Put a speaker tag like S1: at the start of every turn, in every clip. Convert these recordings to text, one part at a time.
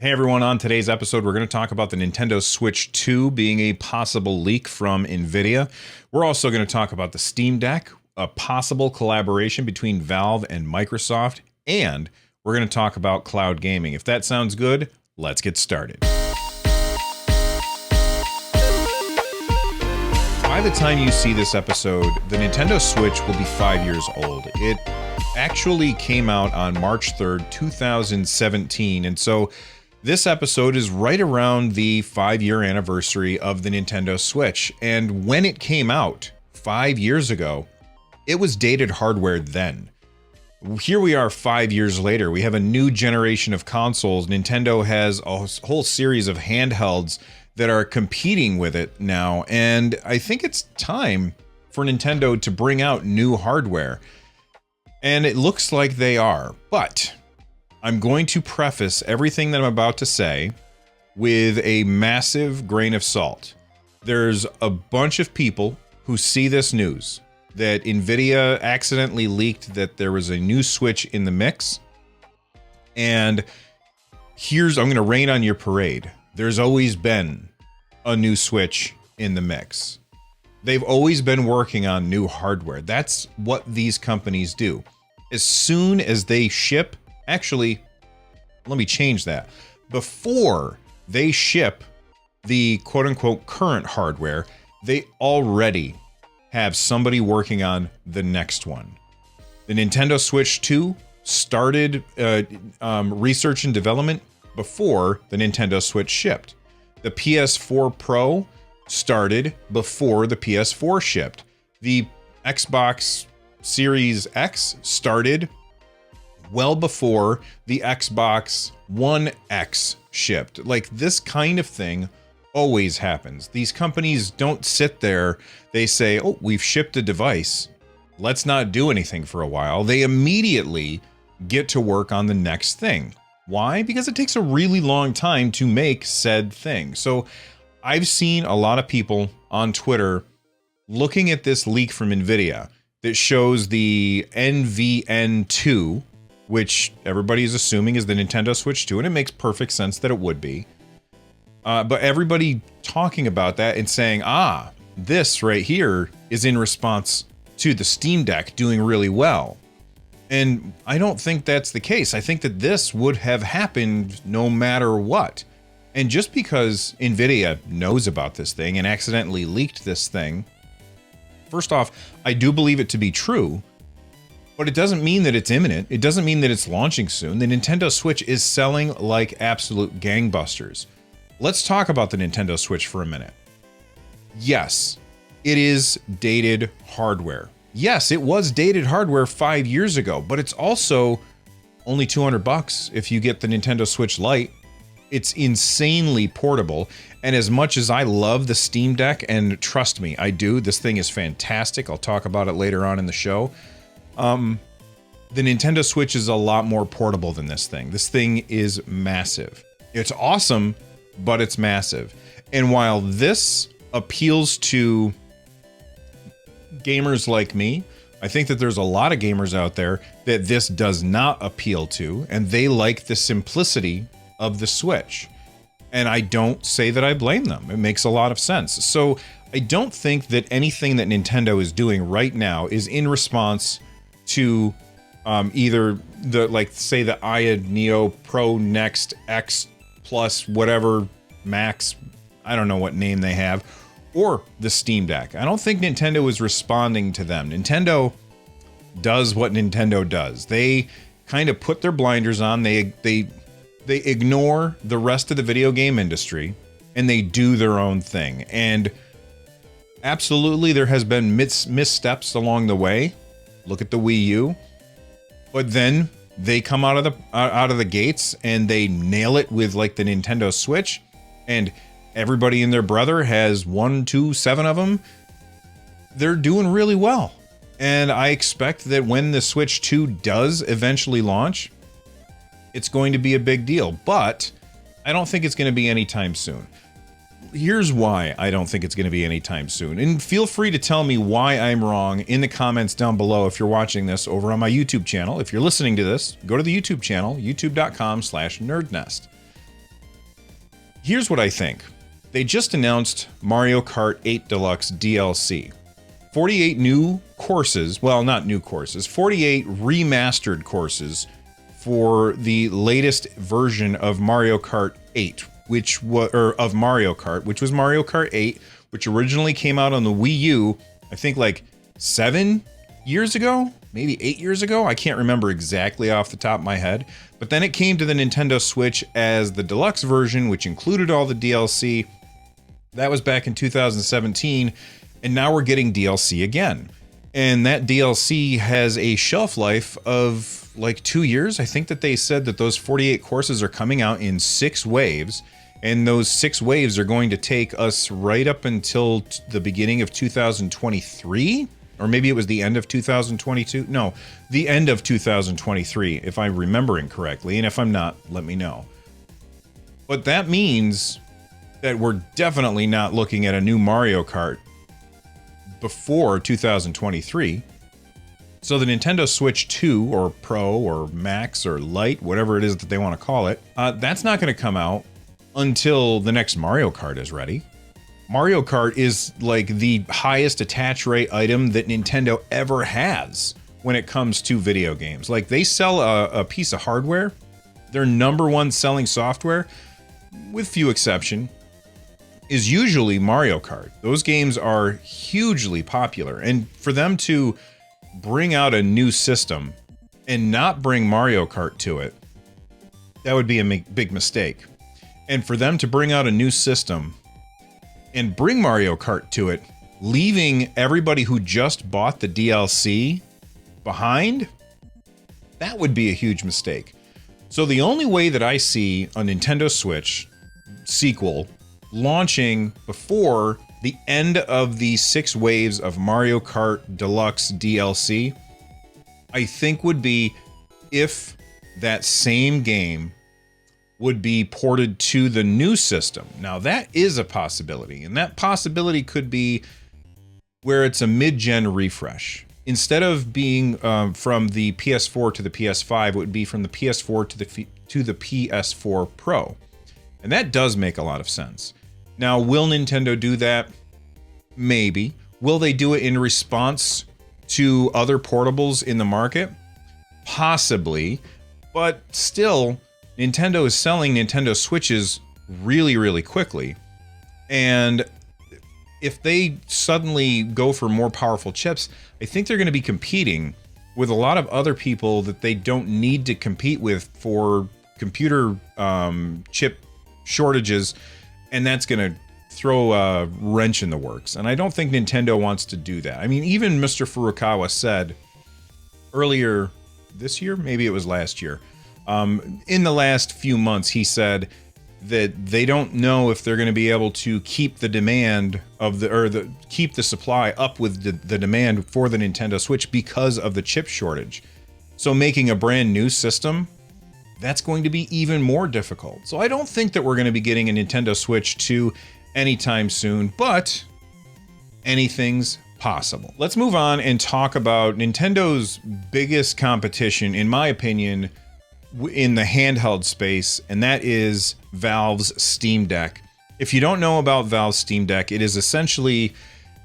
S1: Hey everyone, on today's episode, we're going to talk about the Nintendo Switch 2 being a possible leak from NVIDIA. We're also going to talk about the Steam Deck, a possible collaboration between Valve and Microsoft, and we're going to talk about cloud gaming. If that sounds good, let's get started. By the time you see this episode, the Nintendo Switch will be 5 years old. It actually came out on March 3rd, 2017, and so this episode is right around the 5-year anniversary of the Nintendo Switch, and when it came out 5 years ago, it was dated hardware then. Here we are 5 years later, we have a new generation of consoles. Nintendo has a whole series of handhelds that are competing with it now, and I think it's time for Nintendo to bring out new hardware. And it looks like they are, but I'm going to preface everything that I'm about to say with a massive grain of salt. There's a bunch of people who see this news that NVIDIA accidentally leaked that there was a new Switch in the mix. And I'm going to rain on your parade. There's always been a new Switch in the mix. They've always been working on new hardware. That's what these companies do. As soon as they ship, actually, let me change that. Before they ship the quote-unquote current hardware, they already have somebody working on the next one. The Nintendo Switch 2 started research and development before the Nintendo Switch shipped. The PS4 Pro started before the PS4 shipped. The Xbox Series X started well before the Xbox One X shipped. Like, this kind of thing always happens. These companies don't sit there, they say, oh, we've shipped a device, let's not do anything for a while. They immediately get to work on the next thing. Why? Because it takes a really long time to make said thing. So I've seen a lot of people on Twitter looking at this leak from NVIDIA that shows the NVN2, which everybody is assuming is the Nintendo Switch 2, and it makes perfect sense that it would be. But everybody talking about that and saying, this right here is in response to the Steam Deck doing really well. And I don't think that's the case. I think that this would have happened no matter what. And just because NVIDIA knows about this thing and accidentally leaked this thing, first off, I do believe it to be true, but it doesn't mean that it's imminent. It doesn't mean that it's launching soon. The Nintendo Switch is selling like absolute gangbusters. Let's talk about the Nintendo Switch for a minute. Yes, it is dated hardware. Yes, it was dated hardware 5 years ago, but it's also only $200 if you get the Nintendo Switch Lite. It's insanely portable, and as much as I love the Steam Deck, and trust me, I do, this thing is fantastic. I'll talk about it later on in the show. The Nintendo Switch is a lot more portable than this thing. This thing is massive. It's awesome, but it's massive. And while this appeals to gamers like me, I think that there's a lot of gamers out there that this does not appeal to, and they like the simplicity of the Switch. And I don't say that I blame them. It makes a lot of sense. So I don't think that anything that Nintendo is doing right now is in response to either the, like, say the Aya Neo Pro Next X Plus whatever Max, I don't know what name they have, or the Steam Deck. I don't think Nintendo is responding to them. Nintendo does what Nintendo does. They kind of put their blinders on. They ignore the rest of the video game industry and they do their own thing. And absolutely there has been missteps along the way. Look at the Wii U. But then they come out of the gates and they nail it with, like, the Nintendo Switch, and everybody and their brother has 1, 2, 7 of them. They're doing really well. And I expect that when the Switch 2 does eventually launch, it's going to be a big deal. But I don't think it's going to be anytime soon. Here's why I don't think it's going to be anytime soon. And feel free to tell me why I'm wrong in the comments down below if you're watching this over on my YouTube channel. If you're listening to this, go to the YouTube channel, youtube.com/nerdnest. Here's what I think. They just announced Mario Kart 8 Deluxe DLC. 48 new courses, well, not new courses, 48 remastered courses for the latest version of Mario Kart 8, which was Mario Kart, which was Mario Kart 8, which originally came out on the Wii U, I think like 7 years ago, maybe 8 years ago. I can't remember exactly off the top of my head. But then it came to the Nintendo Switch as the deluxe version, which included all the DLC. That was back in 2017, and now we're getting DLC again. And that DLC has a shelf life of like 2 years. I think that they said that those 48 courses are coming out in 6 waves, and those 6 waves are going to take us right up until the beginning of 2023, or maybe it was the end of 2022. No, the end of 2023, if I'm remembering correctly, and if I'm not, let me know. But that means that we're definitely not looking at a new Mario Kart before 2023. So the Nintendo Switch 2 or Pro or Max or Lite, whatever it is that they want to call it, that's not going to come out until the next Mario Kart is ready. Mario Kart is like the highest attach rate item that Nintendo ever has when it comes to video games. Like, they sell a piece of hardware, their #1 selling software, with few exception, is usually Mario Kart. Those games are hugely popular, and for them to bring out a new system and not bring Mario Kart to it, that would be a big mistake. And for them to bring out a new system and bring Mario Kart to it, leaving everybody who just bought the DLC behind, that would be a huge mistake. So the only way that I see a Nintendo Switch sequel launching before the end of the 6 waves of Mario Kart Deluxe DLC, I think would be if that same game would be ported to the new system. Now, that is a possibility, and that possibility could be where it's a mid-gen refresh. Instead of being from the PS4 to the PS5, it would be from the PS4 to the PS4 Pro. And that does make a lot of sense. Now, will Nintendo do that? Maybe. Will they do it in response to other portables in the market? Possibly. But still, Nintendo is selling Nintendo Switches really, really quickly. And if they suddenly go for more powerful chips, I think they're going to be competing with a lot of other people that they don't need to compete with for computer chip shortages, and that's going to throw a wrench in the works. And I don't think Nintendo wants to do that. I mean, even Mr. Furukawa said earlier this year, maybe it was last year, in the last few months, he said that they don't know if they're going to be able to keep the demand of keep the supply up with the demand for the Nintendo Switch because of the chip shortage. So making a brand new system, that's going to be even more difficult. So I don't think that we're going to be getting a Nintendo Switch 2 anytime soon, but anything's possible. Let's move on and talk about Nintendo's biggest competition, in my opinion, in the handheld space, and that is Valve's Steam Deck. If you don't know about Valve's Steam Deck, it is essentially,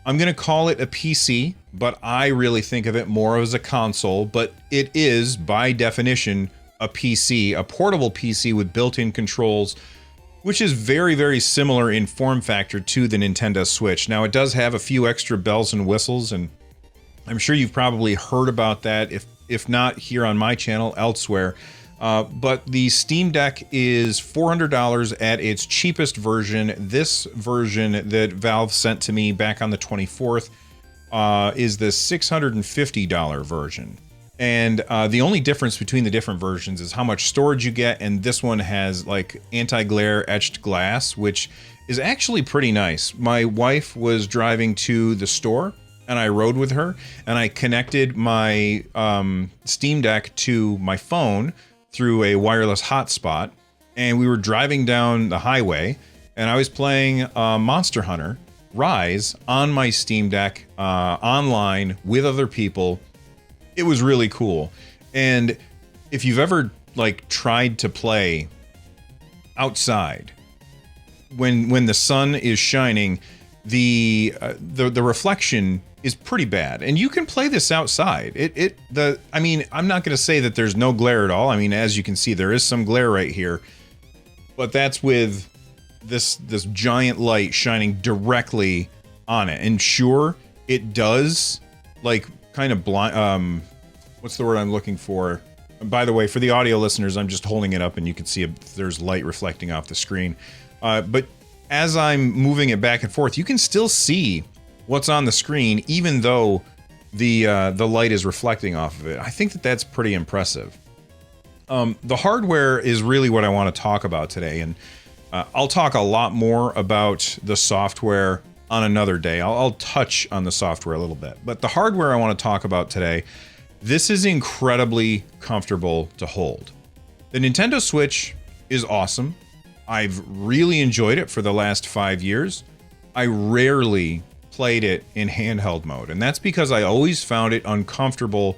S1: I'm going to call it a PC, but I really think of it more as a console, but it is, by definition, a PC, a portable PC with built-in controls, which is very, very similar in form factor to the Nintendo Switch. Now, it does have a few extra bells and whistles, and I'm sure you've probably heard about that, if not here on my channel, elsewhere. But the Steam Deck is $400 at its cheapest version. This version that Valve sent to me back on the 24th is the $650 version. And the only difference between the different versions is how much storage you get, and this one has like anti-glare etched glass, which is actually pretty nice. My wife was driving to the store, and I rode with her, and I connected my Steam Deck to my phone through a wireless hotspot, and we were driving down the highway, and I was playing Monster Hunter Rise on my Steam Deck online with other people. It was really cool. And if you've ever like tried to play outside when the sun is shining, the reflection is pretty bad, and you can play this outside. I mean, I'm not going to say that there's no glare at all. I mean, as you can see, there is some glare right here, but that's with this giant light shining directly on it. And sure, it does like kind of blind. What's the word I'm looking for? And by the way, for the audio listeners, I'm just holding it up, and you can see there's light reflecting off the screen. But as I'm moving it back and forth, you can still see what's on the screen, even though the light is reflecting off of it. I think that that's pretty impressive. The hardware is really what I want to talk about today, and I'll talk a lot more about the software on another day. I'll touch on the software a little bit, but the hardware I want to talk about today, this is incredibly comfortable to hold. The Nintendo Switch is awesome. I've really enjoyed it for the last 5 years. I rarely played it in handheld mode, and that's because I always found it uncomfortable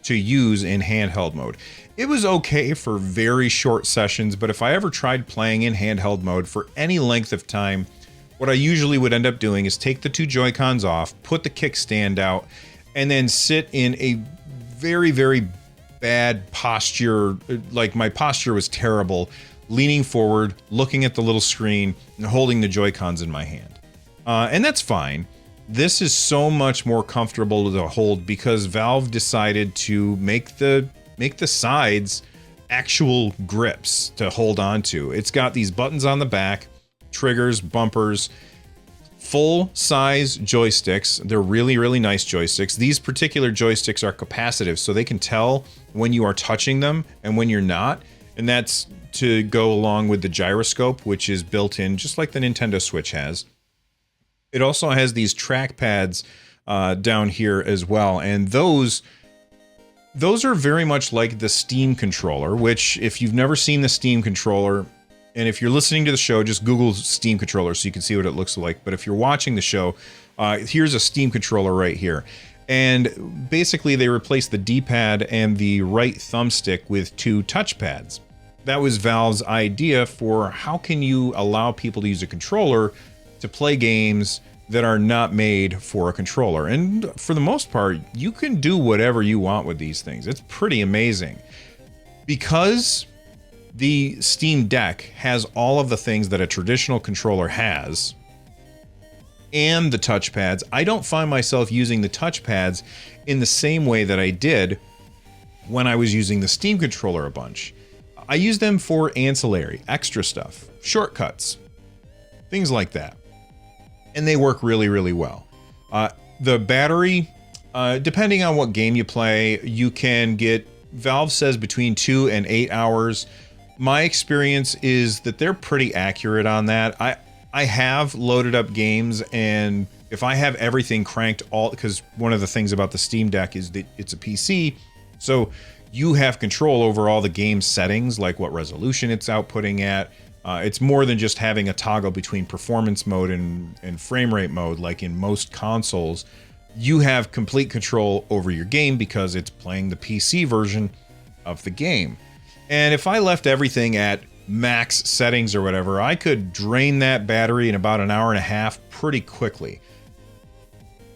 S1: to use in handheld mode. It was okay for very short sessions, but if I ever tried playing in handheld mode for any length of time, what I usually would end up doing is take the two Joy-Cons off, put the kickstand out, and then sit in a very, very bad posture. Like, my posture was terrible, leaning forward, looking at the little screen, and holding the Joy-Cons in my hand. And that's fine. This is so much more comfortable to hold because Valve decided to make the sides actual grips to hold on to. It's got these buttons on the back, triggers, bumpers, full-size joysticks. They're really, really nice joysticks. These particular joysticks are capacitive, so they can tell when you are touching them and when you're not. And that's to go along with the gyroscope, which is built in just like the Nintendo Switch has. It also has these track pads down here as well, and those are very much like the Steam controller, which, if you've never seen the Steam controller, and if you're listening to the show, just Google Steam controller so you can see what it looks like. But if you're watching the show, here's a Steam controller right here. And basically they replaced the D-pad and the right thumbstick with two touchpads. That was Valve's idea for how can you allow people to use a controller to play games that are not made for a controller. And for the most part, you can do whatever you want with these things. It's pretty amazing. Because the Steam Deck has all of the things that a traditional controller has, and the touchpads, I don't find myself using the touchpads in the same way that I did when I was using the Steam controller a bunch. I use them for ancillary, extra stuff, shortcuts, things like that. And they work really, really well. The battery, depending on what game you play, you can get, Valve says, between 2 and 8 hours. My experience is that they're pretty accurate on that. I have loaded up games, and if I have everything cranked all, because one of the things about the Steam Deck is that it's a PC, so you have control over all the game settings, like what resolution it's outputting at. It's more than just having a toggle between performance mode and frame rate mode, like in most consoles. You have complete control over your game because it's playing the PC version of the game. And if I left everything at max settings or whatever, I could drain that battery in about an hour and a half pretty quickly.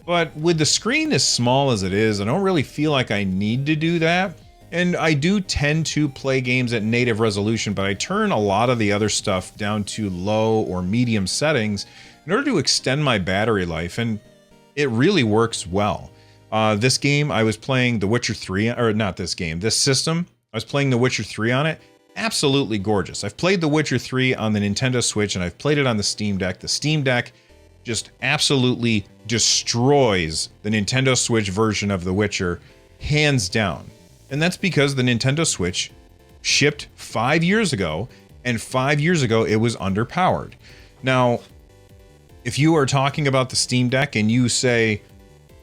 S1: But with the screen as small as it is, I don't really feel like I need to do that. And I do tend to play games at native resolution, but I turn a lot of the other stuff down to low or medium settings in order to extend my battery life, and it really works well. This game, I was playing The Witcher 3, or not this game, this system, I was playing The Witcher 3 on it. Absolutely gorgeous. I've played The Witcher 3 on the Nintendo Switch, and I've played it on the Steam Deck. The Steam Deck just absolutely destroys the Nintendo Switch version of The Witcher, hands down. And that's because the Nintendo Switch shipped 5 years ago, and 5 years ago it was underpowered. Now, if you are talking about the Steam Deck and you say,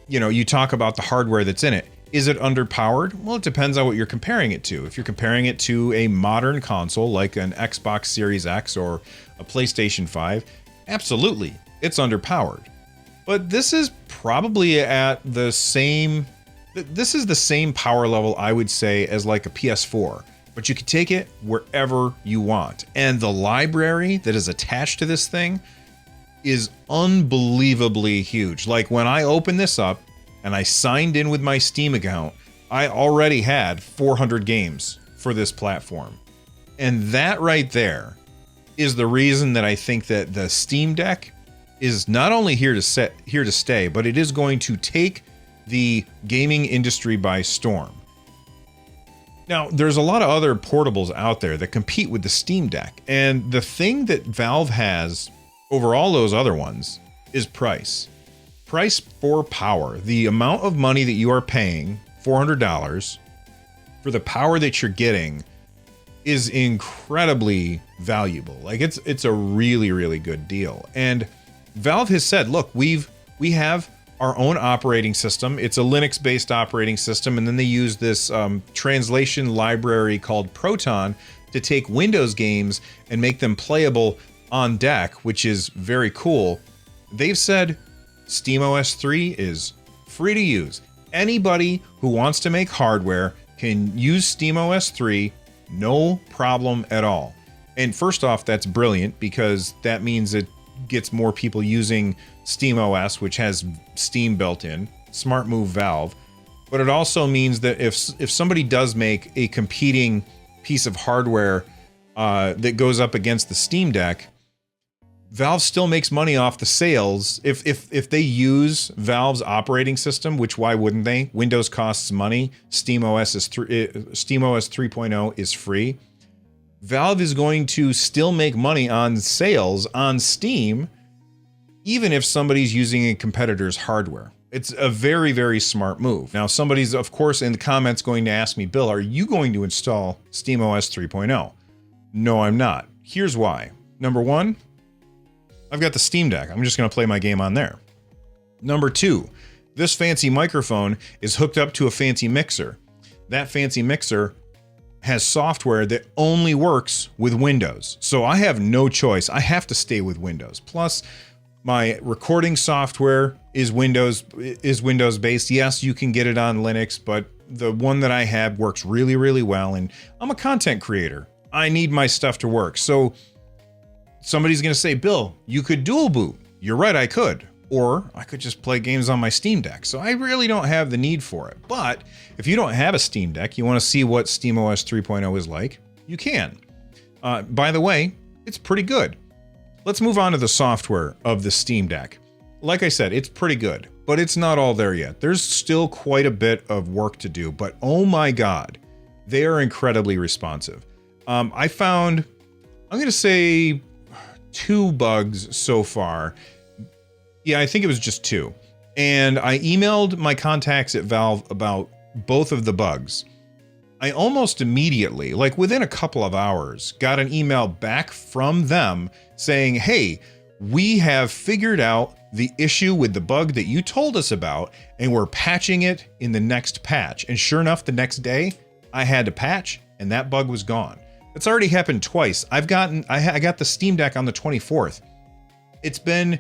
S1: you know, you talk about the hardware that's in it, is it underpowered? Well, it depends on what you're comparing it to. If you're comparing it to a modern console like an Xbox Series X or a PlayStation 5, absolutely, it's underpowered. But this is probably at the same... This is the same power level, I would say, as like a PS4. If but you can take it wherever you want. And the library that is attached to this thing is unbelievably huge. Like when I opened this up and I signed in with my Steam account, I already had 400 games for this platform. And that right there is the reason that I think that the Steam Deck is not only here to stay, but it is going to take the gaming industry by storm. Now, there's a lot of other portables out there that compete with the Steam Deck, and the thing that Valve has over all those other ones is price. Price for power. The amount of money that you are paying, $400, for the power that you're getting is incredibly valuable. Like it's a really, really good deal. And Valve has said, look, we have our own operating system. It's a Linux-based operating system, and then they use this translation library called Proton to take Windows games and make them playable on deck, which is very cool. They've said SteamOS 3 is free to use. Anybody who wants to make hardware can use SteamOS 3, no problem at all. And first off, that's brilliant because that means it gets more people using SteamOS, which has Steam built in. Smart move, Valve. But it also means that if somebody does make a competing piece of hardware that goes up against the Steam Deck, Valve still makes money off the sales. If they use Valve's operating system, which why wouldn't they? Windows costs money. SteamOS 3.0 is free. Valve is going to still make money on sales on Steam, even if somebody's using a competitor's hardware. It's a very, very smart move. Now, somebody's, of course, in the comments going to ask me, Bill, are you going to install SteamOS 3.0? No, I'm not. Here's why. Number one, I've got the Steam Deck. I'm just going to play my game on there. Number two, this fancy microphone is hooked up to a fancy mixer. That fancy mixer has software that only works with Windows. So I have no choice. I have to stay with Windows. Plus, my recording software is Windows based. Yes, you can get it on Linux, but the one that I have works really, really well. And I'm a content creator. I need my stuff to work. So somebody's going to say, Bill, you could dual boot. You're right, I could. Or I could just play games on my Steam Deck. So I really don't have the need for it. But if you don't have a Steam Deck, you want to see what SteamOS 3.0 is like, you can. By the way, it's pretty good. Let's move on to the software of the Steam Deck. Like I said, it's pretty good, but it's not all there yet. There's still quite a bit of work to do, but oh my God, they are incredibly responsive. I found, I'm going to say 2 bugs so far. Yeah, I think it was just 2. And I emailed my contacts at Valve about both of the bugs. I almost immediately, like within a couple of hours, got an email back from them saying, hey, we have figured out the issue with the bug that you told us about, and we're patching it in the next patch. And sure enough, the next day, I had to patch, and that bug was gone. It's already happened twice. I got the Steam Deck on the 24th. It's been,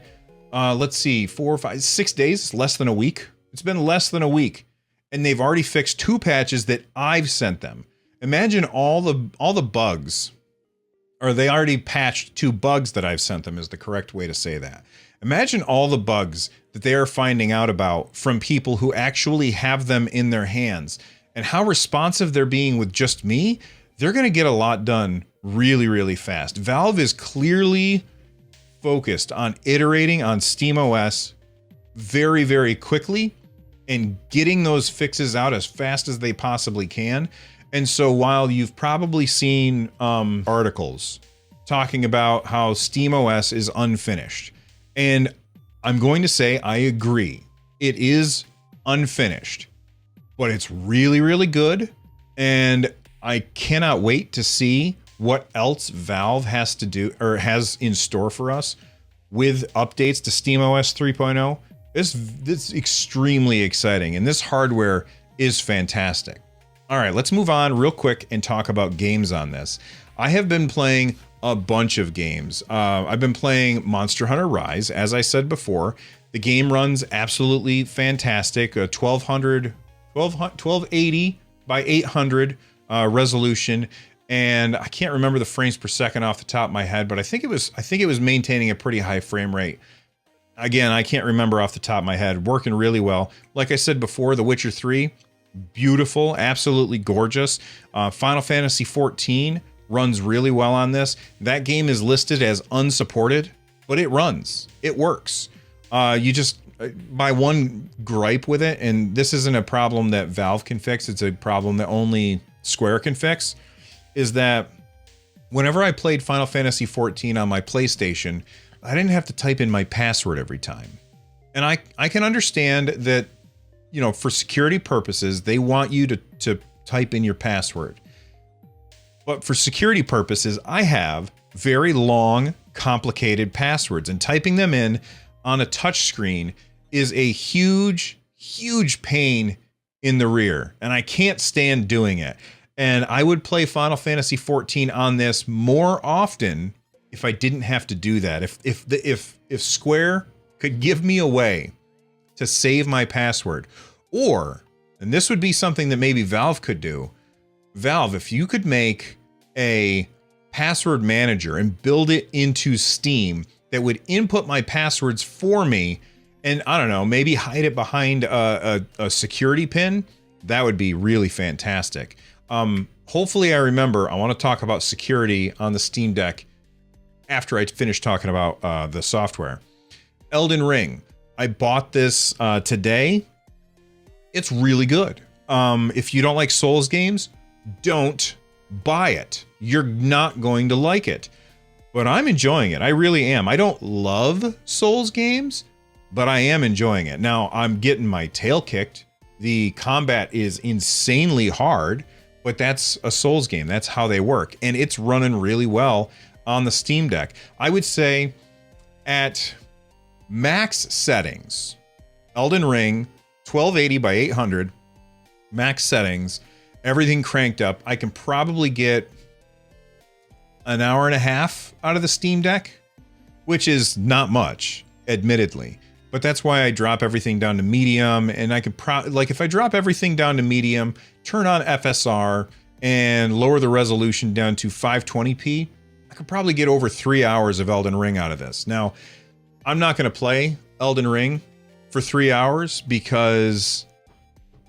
S1: let's see, 4 or 5, 6 days, less than a week. It's been less than a week, and they've already fixed 2 patches that I've sent them. Imagine all the bugs, or they already patched 2 bugs that I've sent them is the correct way to say that. Imagine all the bugs that they are finding out about from people who actually have them in their hands, and how responsive they're being with just me. They're going to get a lot done really, really fast. Valve is clearly focused on iterating on SteamOS very, very quickly and getting those fixes out as fast as they possibly can. And so while you've probably seen articles talking about how SteamOS is unfinished, and I'm going to say I agree, it is unfinished, but it's really, really good. And I cannot wait to see what else Valve has to do or has in store for us with updates to SteamOS 3.0. This is extremely exciting, and this hardware is fantastic. All right, let's move on real quick and talk about games on this. I have been playing a bunch of games. I've been playing Monster Hunter Rise, as I said before. The game runs absolutely fantastic. 1280 by 800 resolution, and I can't remember the frames per second off the top of my head, but I think it was maintaining a pretty high frame rate. Again, I can't remember off the top of my head. Working really well. Like I said before, The Witcher 3, beautiful, absolutely gorgeous. Final Fantasy 14 runs really well on this. That game is listed as unsupported, but it runs. It works. My one gripe with it, and this isn't a problem that Valve can fix, it's a problem that only Square can fix, is that whenever I played Final Fantasy 14 on my PlayStation, I didn't have to type in my password every time. And I can understand that, you know, for security purposes, they want you to type in your password. But for security purposes, I have very long, complicated passwords, and typing them in on a touch screen is a huge, huge pain in the rear, and I can't stand doing it. And I would play Final Fantasy 14 on this more often if I didn't have to do that. If Square could give me a way to save my password, or, and this would be something that maybe Valve could do, Valve, if you could make a password manager and build it into Steam that would input my passwords for me, and I don't know, maybe hide it behind a security pin, that would be really fantastic. Hopefully I remember, I want to talk about security on the Steam Deck after I finish talking about the software. Elden Ring. I bought this today. It's really good. If you don't like Souls games, don't buy it. You're not going to like it. But I'm enjoying it. I really am. I don't love Souls games, but I am enjoying it. Now, I'm getting my tail kicked. The combat is insanely hard, but that's a Souls game. That's how they work. And it's running really well on the Steam Deck. I would say at max settings, Elden Ring, 1280 by 800, max settings, everything cranked up, I can probably get an hour and a half out of the Steam Deck, which is not much, admittedly. But that's why I drop everything down to medium, and I could like if I drop everything down to medium, turn on FSR, and lower the resolution down to 520p, I could probably get over 3 hours of Elden Ring out of this. Now, I'm not going to play Elden Ring for 3 hours, because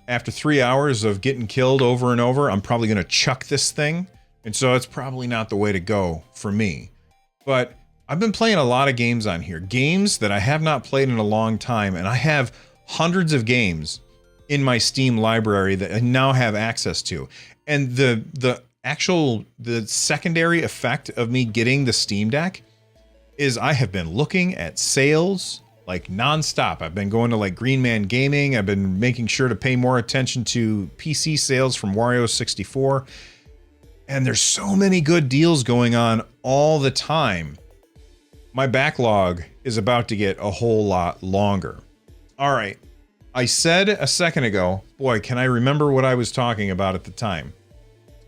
S1: after 3 hours of getting killed over and over, I'm probably going to chuck this thing. And so it's probably not the way to go for me. But I've been playing a lot of games on here. Games that I have not played in a long time. And I have hundreds of games in my Steam library that I now have access to. And the secondary effect of me getting the Steam Deck is I have been looking at sales like nonstop. I've been going to like Green Man Gaming. I've been making sure to pay more attention to PC sales from Wario 64. And there's so many good deals going on all the time. My backlog is about to get a whole lot longer. All right. I said a second ago, boy, can I remember what I was talking about at the time?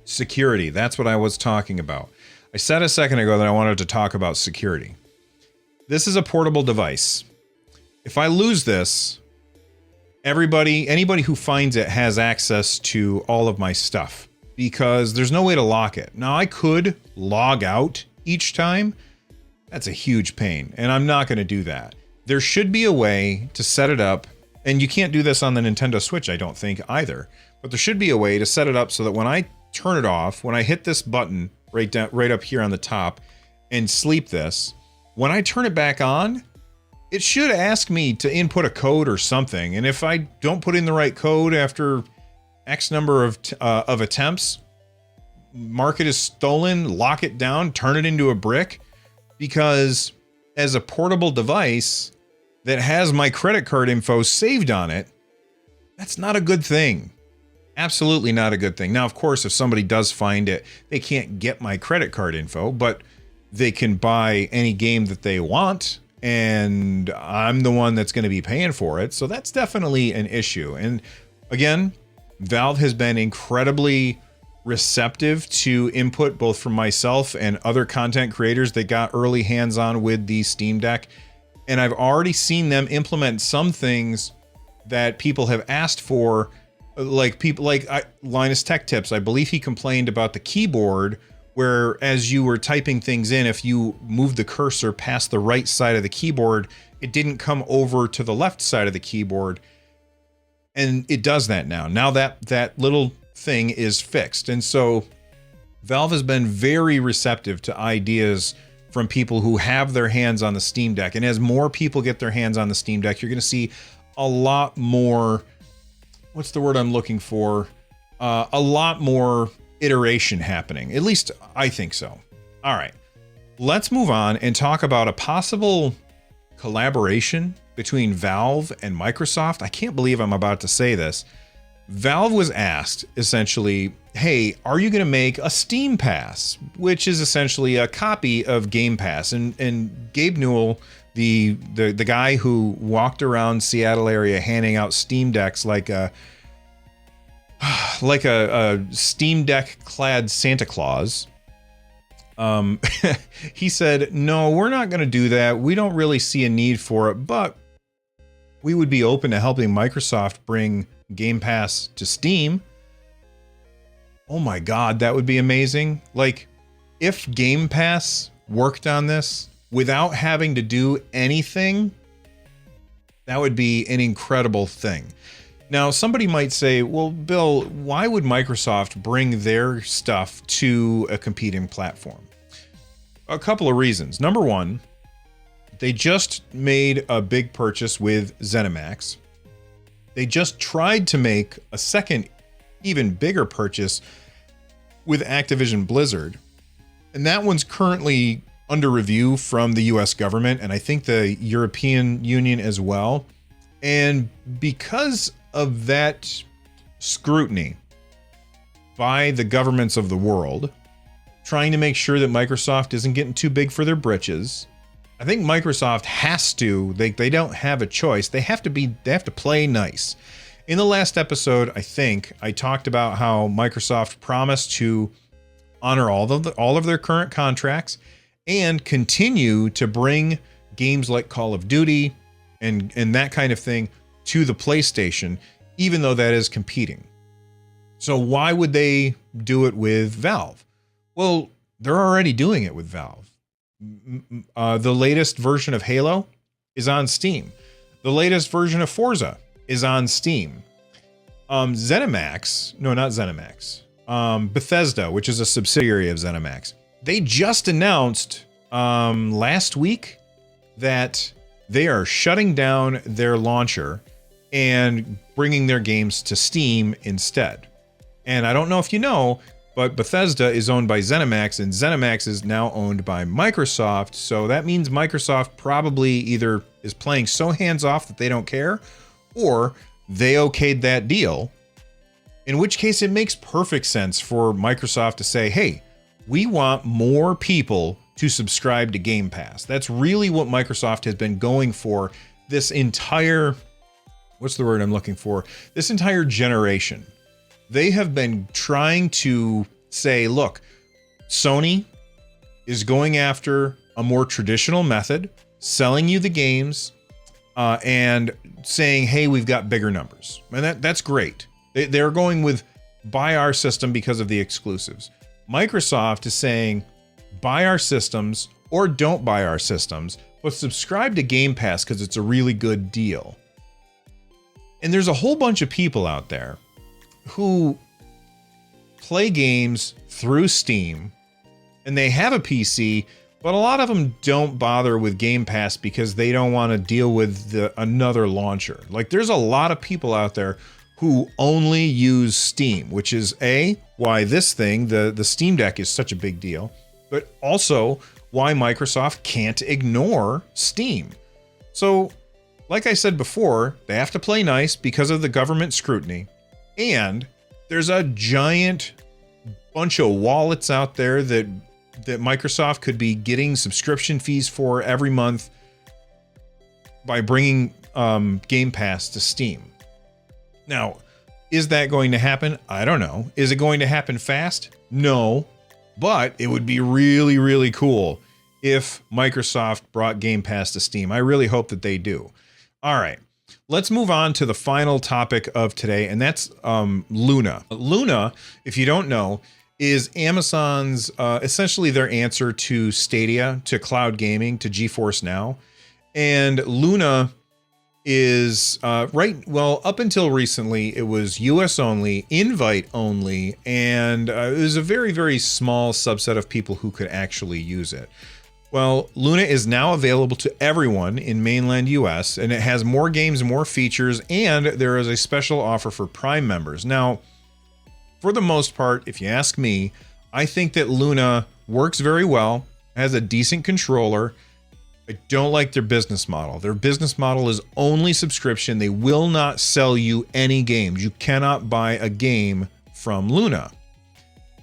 S1: Security. That's what I was talking about. I said a second ago that I wanted to talk about security. This is a portable device. If I lose this, anybody who finds it has access to all of my stuff, because there's no way to lock it. Now, I could log out each time. That's a huge pain, and I'm not going to do that. There should be a way to set it up, and you can't do this on the Nintendo Switch, I don't think, either. But there should be a way to set it up so that when I turn it off, when I hit this button right up here on the top and sleep this, when I turn it back on, it should ask me to input a code or something. And if I don't put in the right code after X number of attempts, mark it as stolen, lock it down, turn it into a brick. Because as a portable device that has my credit card info saved on it, that's not a good thing. Absolutely not a good thing. Now, of course, if somebody does find it, they can't get my credit card info, but they can buy any game that they want, and I'm the one that's going to be paying for it. So that's definitely an issue. And again, Valve has been incredibly receptive to input, both from myself and other content creators that got early hands-on with the Steam Deck. And I've already seen them implement some things that people have asked for like people like Linus Tech Tips, I believe he complained about the keyboard where as you were typing things in, if you moved the cursor past the right side of the keyboard, it didn't come over to the left side of the keyboard. And it does that now. Now that little thing is fixed. And so Valve has been very receptive to ideas from people who have their hands on the Steam Deck. And as more people get their hands on the Steam Deck, you're going to see a lot more, what's the word I'm looking for? A lot more iteration happening. At least I think so. All right, let's move on and talk about a possible collaboration between Valve and Microsoft. I can't believe I'm about to say this. Valve was asked essentially, hey, are you going to make a Steam Pass, which is essentially a copy of Game Pass? And Gabe Newell, the guy who walked around Seattle area handing out Steam Decks like a Steam Deck clad Santa Claus, he said, no, we're not going to do that. We don't really see a need for it, but we would be open to helping Microsoft bring Game Pass to Steam. Oh my God, that would be amazing. Like, if Game Pass worked on this without having to do anything, that would be an incredible thing. Now, somebody might say, well, Bill, why would Microsoft bring their stuff to a competing platform? A couple of reasons. Number one, they just made a big purchase with ZeniMax. They just tried to make a second, even bigger purchase with Activision Blizzard. And that one's currently under review from the US government, and I think the European Union as well. And because of that scrutiny by the governments of the world, trying to make sure that Microsoft isn't getting too big for their britches, I think Microsoft has to, they don't have a choice. They have to play nice. In the last episode, I think I talked about how Microsoft promised to honor all of their current contracts and continue to bring games like Call of Duty and that kind of thing to the PlayStation, even though that is competing. So why would they do it with Valve? Well, they're already doing it with Valve. The latest version of Halo is on Steam. The latest version of Forza is on Steam. ZeniMax, no, not ZeniMax. Bethesda, which is a subsidiary of ZeniMax, they just announced last week that they are shutting down their launcher and bringing their games to Steam instead. And I don't know if you know, but Bethesda is owned by ZeniMax, and ZeniMax is now owned by Microsoft. So that means Microsoft probably either is playing so hands-off that they don't care, or they okayed that deal, in which case it makes perfect sense for Microsoft to say, hey, we want more people to subscribe to Game Pass. That's really what Microsoft has been going for this entire, what's the word I'm looking for? This entire generation. They have been trying to say, look, Sony is going after a more traditional method, selling you the games, and saying, hey, we've got bigger numbers. And that's great. They're going with buy our system because of the exclusives. Microsoft is saying, buy our systems or don't buy our systems, but subscribe to Game Pass because it's a really good deal. And there's a whole bunch of people out there who play games through Steam, and they have a PC, but a lot of them don't bother with Game Pass because they don't want to deal with another launcher. Like, there's a lot of people out there who only use Steam, which is why this thing, the Steam Deck, is such a big deal, but also why Microsoft can't ignore Steam. So, like I said before, they have to play nice because of the government scrutiny, and there's a giant bunch of wallets out there that Microsoft could be getting subscription fees for every month by bringing Game Pass to Steam. Now, is that going to happen? I don't know. Is it going to happen fast? No, but it would be really, really cool if Microsoft brought Game Pass to Steam. I really hope that they do. All right, let's move on to the final topic of today, and that's Luna. Luna, if you don't know, is Amazon's essentially their answer to Stadia, to cloud gaming, to GeForce Now. And Luna is up until recently, it was US only, invite only, and it was a very, very small subset of people who could actually use it. Well, Luna is now available to everyone in mainland US, and it has more games, more features, and there is a special offer for Prime members. Now, for the most part, if you ask me, I think that Luna works very well, has a decent controller. I don't like their business model. Their business model is only subscription. They will not sell you any games. You cannot buy a game from Luna.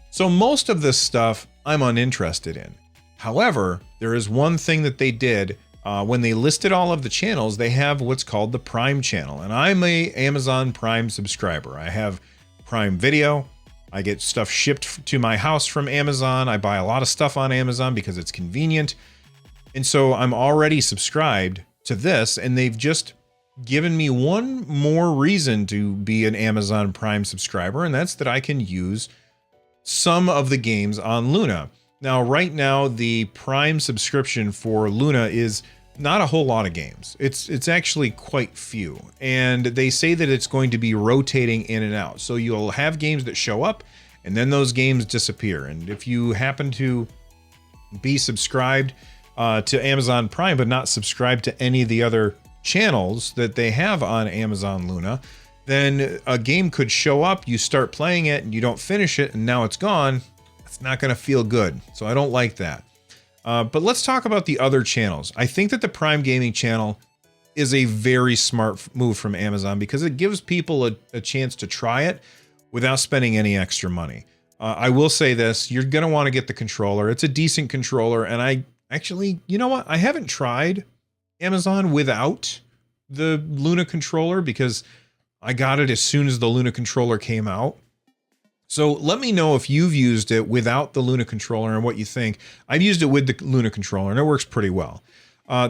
S1: So most of this stuff I'm uninterested in. However, there is one thing that they did when they listed all of the channels. They have what's called the Prime channel, and I'm a Amazon Prime subscriber. I have Prime Video. I get stuff shipped to my house from Amazon. I buy a lot of stuff on Amazon because it's convenient. And so I'm already subscribed to this, and they've just given me one more reason to be an Amazon Prime subscriber, and that's that I can use some of the games on Luna. Now, right now, the Prime subscription for Luna is not a whole lot of games. It's actually quite few, and they say that it's going to be rotating in and out. So you'll have games that show up, and then those games disappear. And if you happen to be subscribed to Amazon Prime, but not subscribed to any of the other channels that they have on Amazon Luna, then a game could show up, you start playing it, and you don't finish it, and now it's gone. It's not going to feel good. So I don't like that. But let's talk about the other channels. I think that the Prime Gaming channel is a very smart move from Amazon because it gives people a chance to try it without spending any extra money. I will say this, you're going to want to get the controller. It's a decent controller, and I actually, you know what? I haven't tried Amazon without the Luna controller because I got it as soon as the Luna controller came out. So let me know if you've used it without the Luna controller and what you think. I've used it with the Luna controller, and it works pretty well.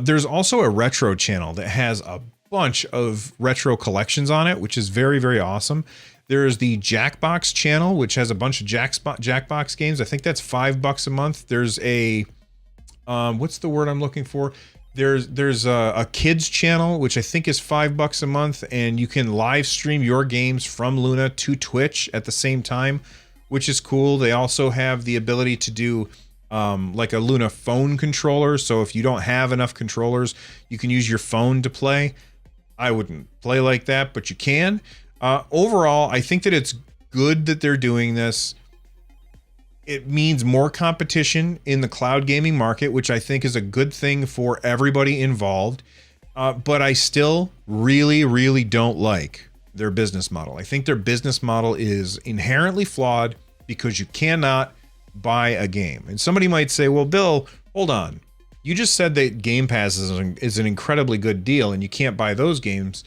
S1: There's also a retro channel that has a bunch of retro collections on it, which is very, very awesome. There's the Jackbox channel, which has a bunch of Jackbox games. I think that's $5 a month. There's a what's the word I'm looking for? There's a kids channel, which I think is $5 a month, and you can live stream your games from Luna to Twitch at the same time, which is cool. They also have the ability to do like a Luna phone controller. So if you don't have enough controllers, you can use your phone to play. I wouldn't play like that, but you can. Overall, I think that it's good that they're doing this. It means more competition in the cloud gaming market, which I think is a good thing for everybody involved. But I still really, really don't like their business model. I think their business model is inherently flawed because you cannot buy a game. And somebody might say, well, Bill, hold on. You just said that Gamepass is an incredibly good deal and you can't buy those games.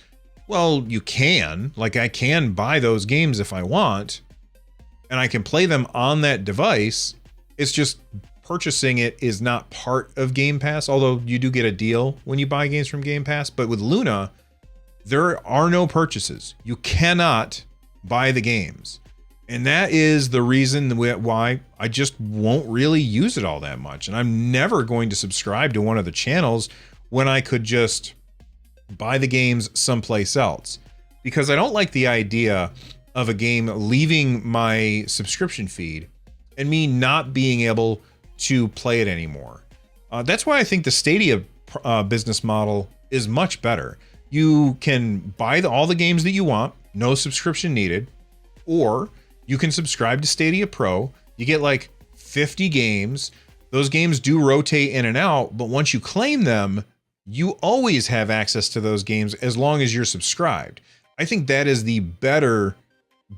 S1: Well, you can. Like, I can buy those games if I want, and I can play them on that device. It's just purchasing it is not part of Game Pass, although you do get a deal when you buy games from Game Pass. But with Luna, there are no purchases. You cannot buy the games. And that is the reason why I just won't really use it all that much. And I'm never going to subscribe to one of the channels when I could just buy the games someplace else. Because I don't like the idea of a game leaving my subscription feed and me not being able to play it anymore. That's why I think the Stadia business model is much better. You can buy all the games that you want, no subscription needed, or you can subscribe to Stadia Pro. You get like 50 games. Those games do rotate in and out, but once you claim them, you always have access to those games as long as you're subscribed. I think that is the better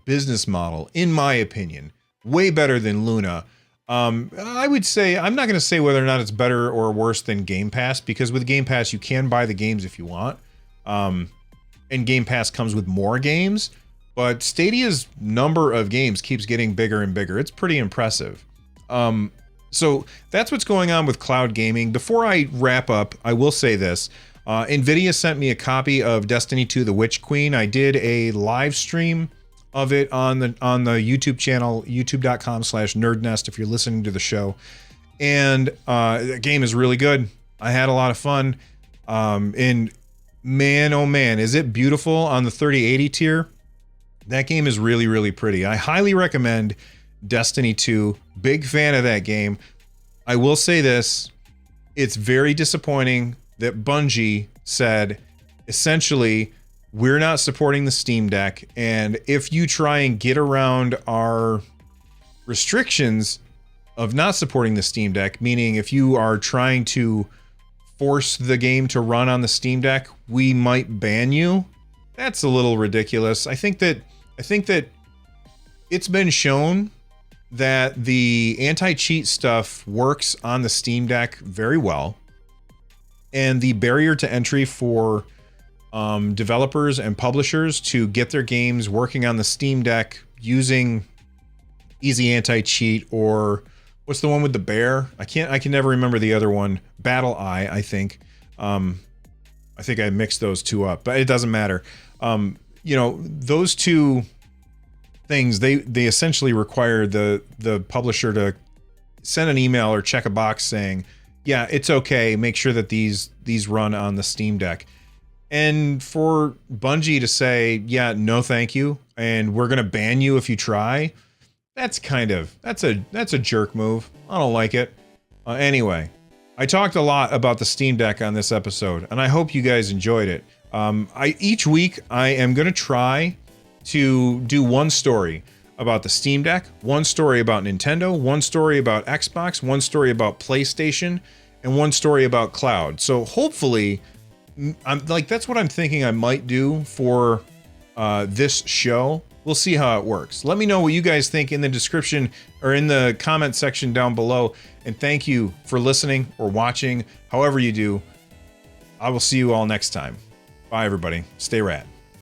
S1: business model, in my opinion. Way better than Luna. I would say, I'm not going to say whether or not it's better or worse than Game Pass, because with Game Pass, you can buy the games if you want. And Game Pass comes with more games, but Stadia's number of games keeps getting bigger and bigger. It's pretty impressive. So that's what's going on with cloud gaming. Before I wrap up, I will say this. NVIDIA sent me a copy of Destiny 2: The Witch Queen. I did a live stream of it on the YouTube channel, youtube.com/nerdnest if you're listening to the show. And the game is really good. I had a lot of fun. And man, oh man, is it beautiful on the 3080 tier. That game is really, really pretty. I highly recommend Destiny 2. Big fan of that game. I will say this. It's very disappointing that Bungie said, essentially, we're not supporting the Steam Deck, and if you try and get around our restrictions of not supporting the Steam Deck, meaning if you are trying to force the game to run on the Steam Deck, we might ban you. That's a little ridiculous. I think that it's been shown that the anti-cheat stuff works on the Steam Deck very well. And the barrier to entry for developers and publishers to get their games working on the Steam Deck using easy anti-cheat, or what's the one with the bear? I can never remember the other one. Battle Eye, I think. I think I mixed those two up, but it doesn't matter. You know, those two things, they essentially require the publisher to send an email or check a box saying, yeah, it's okay, make sure that these run on the Steam Deck. And for Bungie to say, yeah, no thank you, and we're gonna ban you if you try, that's a jerk move. I don't like it. Anyway, I talked a lot about the Steam Deck on this episode, and I hope you guys enjoyed it. Each week I am gonna try to do one story about the Steam Deck, one story about Nintendo, one story about Xbox, one story about PlayStation, and one story about cloud. So hopefully, that's what I'm thinking I might do for this show. We'll see how it works. Let me know what you guys think in the description or in the comment section down below. And thank you for listening or watching, however you do. I will see you all next time. Bye, everybody. Stay rad.